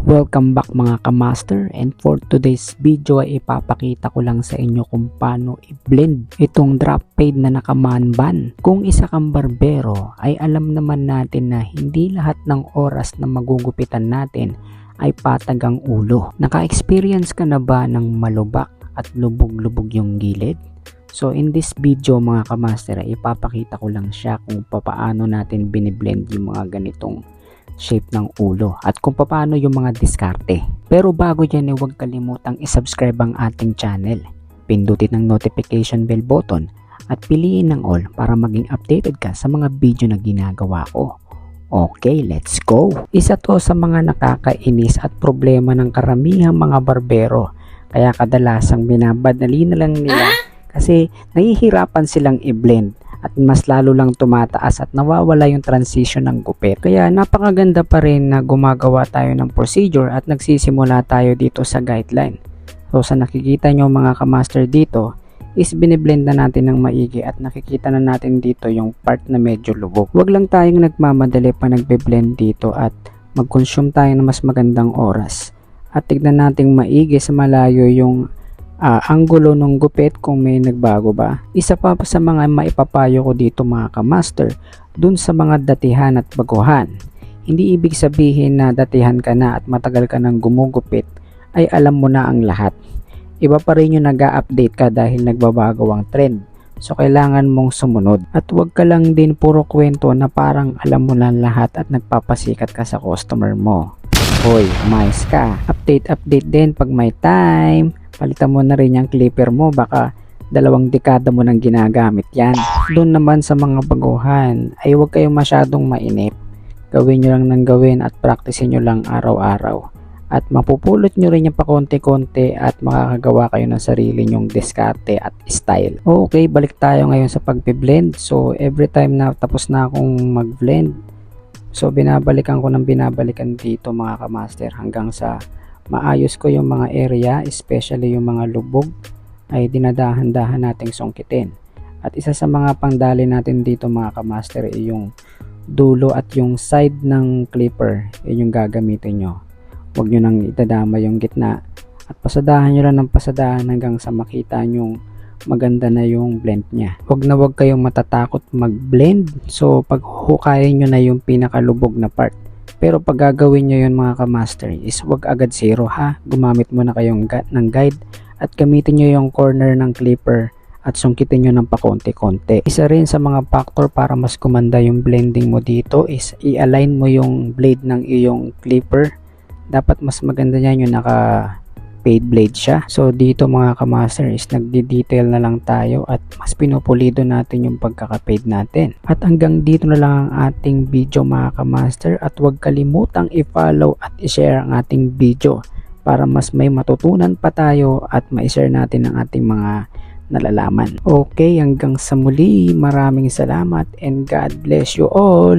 Welcome back mga kamaster, and for today's video ay ipapakita ko lang sa inyo kung paano i-blend itong drop fade na nakamanban. Kung isa kang barbero ay alam naman natin na hindi lahat ng oras na magugupitan natin ay patag ang ulo. Naka-experience ka na ba ng malubak at lubog-lubog yung gilid? So in this video mga kamaster ay ipapakita ko lang siya kung paano natin biniblend yung mga ganitong shape ng ulo at kung paano yung mga diskarte. Pero bago yan huwag kalimutang isubscribe ang ating channel. Pindutin ang notification bell button at piliin ang all para maging updated ka sa mga video na ginagawa ko. Okay, let's go! Isa to sa mga nakakainis at problema ng karamihang mga barbero. Kaya kadalasang binabadali na lang nila kasi nahihirapan silang i-blend at mas lalo lang tumataas at nawawala yung transition ng gupit. Kaya napakaganda pa rin na gumagawa tayo ng procedure at nagsisimula tayo dito sa guideline. So sa nakikita nyo mga kamaster dito is biniblend na natin ng maigi at nakikita na natin dito yung part na medyo lubog. Huwag lang tayong nagmamadali pa nagbe-blend dito at mag-consume tayo ng mas magandang oras. At tignan natin maigi sa malayo yung anggulo ng gupit kung may nagbago ba. Isa pa sa mga maipapayo ko dito mga kamaster, dun sa mga datihan at baguhan. Hindi ibig sabihin na datihan ka na at matagal ka nang gumugupit ay alam mo na ang lahat. Iba pa rin yung nag-a-update ka dahil nagbabago ang trend. So kailangan mong sumunod. At huwag ka lang din puro kwento na parang alam mo na lahat at nagpapasikat ka sa customer mo. Hoy, mais ka. Update din pag may time. Palitan mo na rin yung clipper mo, baka 2 dekada mo nang ginagamit yan. Doon naman sa mga baguhan ay huwag kayong masyadong mainip. Gawin nyo lang ng gawin at practicein nyo lang araw-araw. At mapupulot nyo rin yung pakonti-konti at makakagawa kayo ng sarili nyong diskarte at style. Okay, balik tayo ngayon sa pagbe-blend. So every time na tapos na akong mag-blend, so binabalikan ko ng binabalikan dito mga kamaster hanggang sa maayos ko yung mga area, especially yung mga lubog ay dinadahan-dahan nating sungkitin. At isa sa mga pangdali natin dito mga kamaster ay yung dulo at yung side ng clipper, yun yung gagamitin nyo. Huwag nyo nang itadama yung gitna at pasadahan nyo lang ng pasadahan hanggang sa makita nyo maganda na yung blend nya. Huwag na huwag kayong matatakot mag-blend. So pag hukayin nyo na yung pinakalubog na part. Pero pag gagawin nyo yun mga kamaster is wag agad zero ha. Gumamit muna kayong ng guide at gamitin nyo yung corner ng clipper at sungkitin nyo ng pakonti-konti. Isa rin sa mga factor para mas kumanda yung blending mo dito is i-align mo yung blade ng iyong clipper. Dapat mas maganda yan yung naka fade blade siya. So dito mga kamaster is nagdi-detail na lang tayo at mas pinupulido natin yung pagkaka-fade natin. At hanggang dito na lang ang ating video mga kamaster at huwag kalimutang i-follow at i-share ang ating video para mas may matutunan pa tayo at ma-share natin ang ating mga nalalaman. Okay, hanggang sa muli, maraming salamat and God bless you all.